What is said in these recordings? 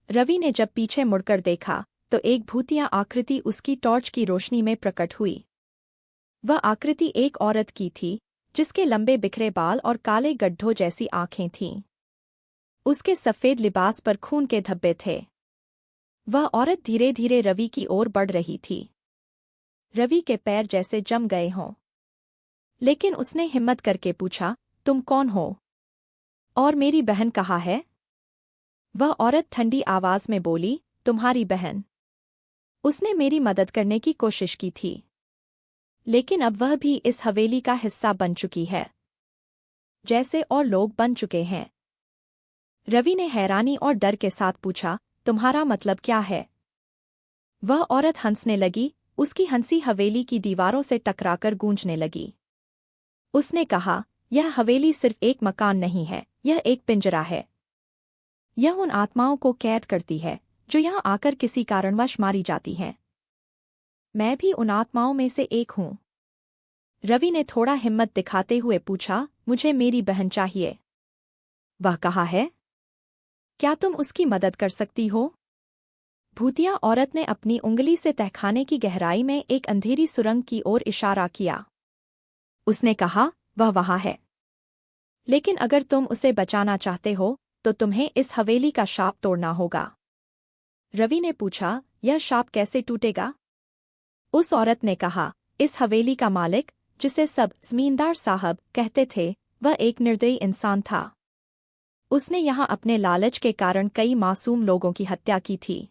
रवि ने जब पीछे मुड़कर देखा तो एक भूतिया आकृति उसकी टॉर्च की रोशनी में प्रकट हुई। वह आकृति एक औरत की थी, जिसके लंबे बिखरे बाल और काले गड्ढों जैसी आंखें थीं। उसके सफ़ेद लिबास पर खून के धब्बे थे। वह औरत धीरे धीरे रवि की ओर बढ़ रही थी। रवि के पैर जैसे जम गए हों। लेकिन उसने हिम्मत करके पूछा, तुम कौन हो? और मेरी बहन कहाँ है? वह औरत ठंडी आवाज में बोली, तुम्हारी बहन। उसने मेरी मदद करने की कोशिश की थी, लेकिन अब वह भी इस हवेली का हिस्सा बन चुकी है, जैसे और लोग बन चुके हैं। रवि ने हैरानी और डर के साथ पूछा, तुम्हारा मतलब क्या है? वह औरत हंसने लगी, उसकी हंसी हवेली की दीवारों से टकराकर गूंजने लगी। उसने कहा, यह हवेली सिर्फ एक मकान नहीं है, यह एक पिंजरा है। यह उन आत्माओं को कैद करती है जो यहाँ आकर किसी कारणवश मारी जाती हैं। मैं भी उन आत्माओं में से एक हूँ। रवि ने थोड़ा हिम्मत दिखाते हुए पूछा, मुझे मेरी बहन चाहिए। वह कहाँ है? क्या तुम उसकी मदद कर सकती हो? भूतिया औरत ने अपनी उंगली से तहखाने की गहराई में एक अंधेरी सुरंग की ओर इशारा किया। उसने कहा, वह वहाँ है। लेकिन अगर तुम उसे बचाना चाहते हो तो तुम्हें इस हवेली का शाप तोड़ना होगा। रवि ने पूछा, यह शाप कैसे टूटेगा? उस औरत ने कहा, इस हवेली का मालिक, जिसे सब जमींदार साहब कहते थे, वह एक निर्दयी इंसान था। उसने यहाँ अपने लालच के कारण कई मासूम लोगों की हत्या की थी।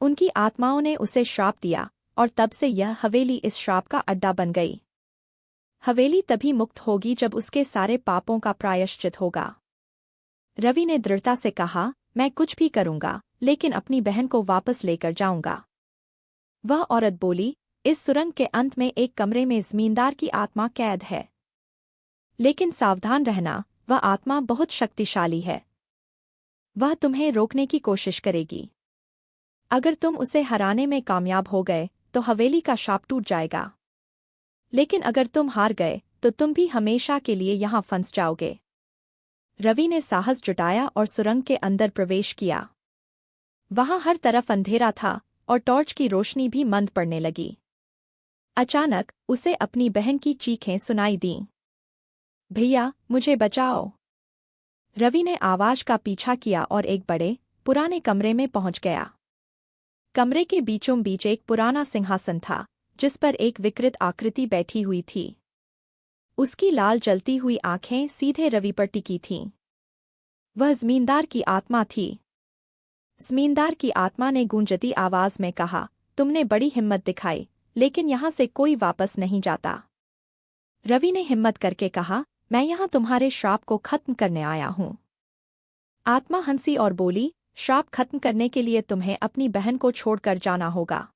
उनकी आत्माओं ने उसे श्राप दिया और तब से यह हवेली इस श्राप का अड्डा बन गई। हवेली तभी मुक्त होगी जब उसके सारे पापों का प्रायश्चित होगा। रवि ने दृढ़ता से कहा, मैं कुछ भी करूंगा, लेकिन अपनी बहन को वापस लेकर जाऊंगा। वह औरत बोली, इस सुरंग के अंत में एक कमरे में जमींदार की आत्मा कैद है। लेकिन सावधान रहना, वह आत्मा बहुत शक्तिशाली है। वह तुम्हें रोकने की कोशिश करेगी। अगर तुम उसे हराने में कामयाब हो गए तो हवेली का शाप टूट जाएगा। लेकिन अगर तुम हार गए तो तुम भी हमेशा के लिए यहाँ फंस जाओगे। रवि ने साहस जुटाया और सुरंग के अंदर प्रवेश किया। वहाँ हर तरफ अंधेरा था और टॉर्च की रोशनी भी मंद पड़ने लगी। अचानक उसे अपनी बहन की चीखें सुनाई दीं। भैया, मुझे बचाओ। रवि ने आवाज का पीछा किया और एक बड़े, पुराने कमरे में पहुंच गया। कमरे के बीचों बीच एक पुराना सिंहासन था, जिस पर एक विकृत आकृति बैठी हुई थी। उसकी लाल जलती हुई आंखें सीधे रवि पर टिकी थीं। वह जमींदार की आत्मा थी। जमींदार की आत्मा ने गूंजती आवाज में कहा, तुमने बड़ी हिम्मत दिखाई, लेकिन यहाँ से कोई वापस नहीं जाता। रवि ने हिम्मत करके कहा, मैं यहाँ तुम्हारे श्राप को खत्म करने आया हूँ। आत्मा हंसी और बोली, श्राप खत्म करने के लिए तुम्हें अपनी बहन को छोड़कर जाना होगा,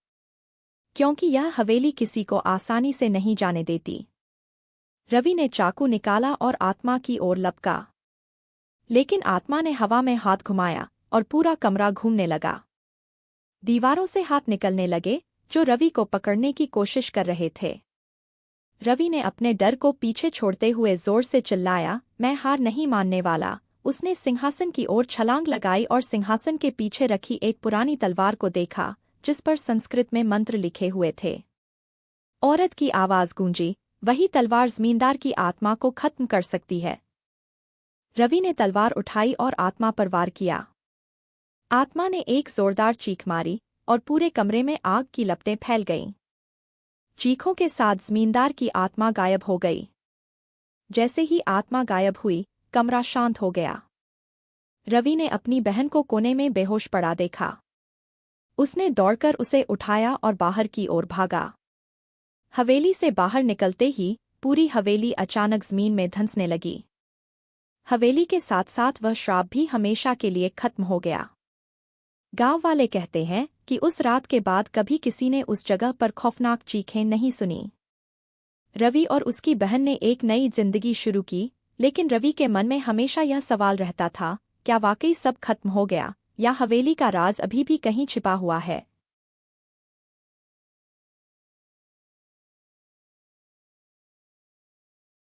क्योंकि यह हवेली किसी को आसानी से नहीं जाने देती। रवि ने चाकू निकाला और आत्मा की ओर लपका। लेकिन आत्मा ने हवा में हाथ घुमाया और पूरा कमरा घूमने लगा। दीवारों से हाथ निकलने लगे जो रवि को पकड़ने की कोशिश कर रहे थे। रवि ने अपने डर को पीछे छोड़ते हुए जोर से चिल्लाया, मैं हार नहीं मानने वाला। उसने सिंहासन की ओर छलांग लगाई और सिंहासन के पीछे रखी एक पुरानी तलवार को देखा, जिस पर संस्कृत में मंत्र लिखे हुए थे। औरत की आवाज गूंजी, वही तलवार जमींदार की आत्मा को खत्म कर सकती है। रवि ने तलवार उठाई और आत्मा पर वार किया। आत्मा ने एक जोरदार चीख मारी और पूरे कमरे में आग की लपटें फैल गईं। चीखों के साथ जमींदार की आत्मा गायब हो गई। जैसे ही आत्मा गायब हुई, कमरा शांत हो गया। रवि ने अपनी बहन को कोने में बेहोश पड़ा देखा। उसने दौड़कर उसे उठाया और बाहर की ओर भागा। हवेली से बाहर निकलते ही पूरी हवेली अचानक जमीन में धंसने लगी। हवेली के साथ साथ वह श्राप भी हमेशा के लिए खत्म हो गया। गांव वाले कहते हैं कि उस रात के बाद कभी किसी ने उस जगह पर खौफनाक चीखें नहीं सुनी। रवि और उसकी बहन ने एक नई जिंदगी शुरू की, लेकिन रवि के मन में हमेशा यह सवाल रहता था, क्या वाकई सब खत्म हो गया या हवेली का राज अभी भी कहीं छिपा हुआ है।